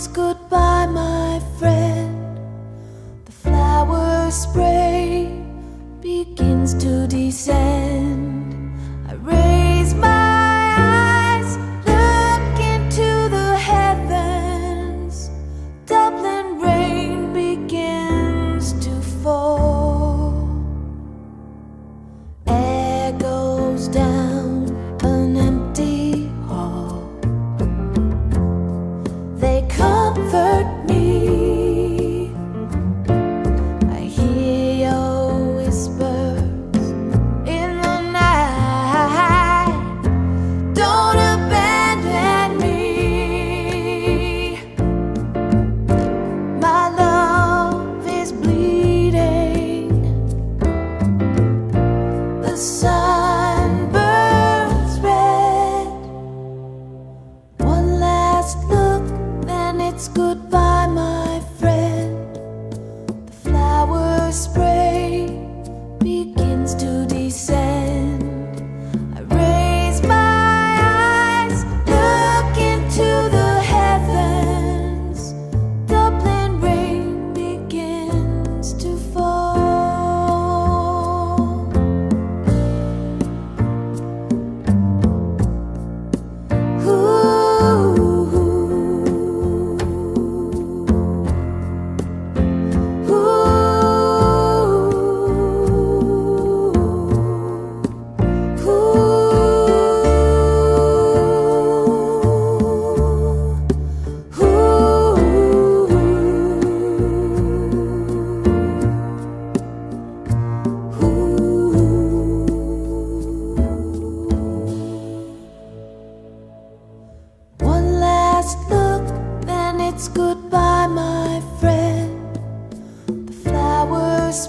goodbye, my friend. The flower spray begins to descend. I raise my eyes, look into the heavens. Dublin rain begins to fall. Air goes down an empty hall. They comfort me. I hear your whispers in the night. Don't abandon me. My love is bleeding. The sun burns red. One last look, then it's goodbye, my friend. The flower spray begins to descend. I raise my eyes, look into the heavens. Dublin rain begins to fall. One last look, then it's goodbye, my friend. The flowers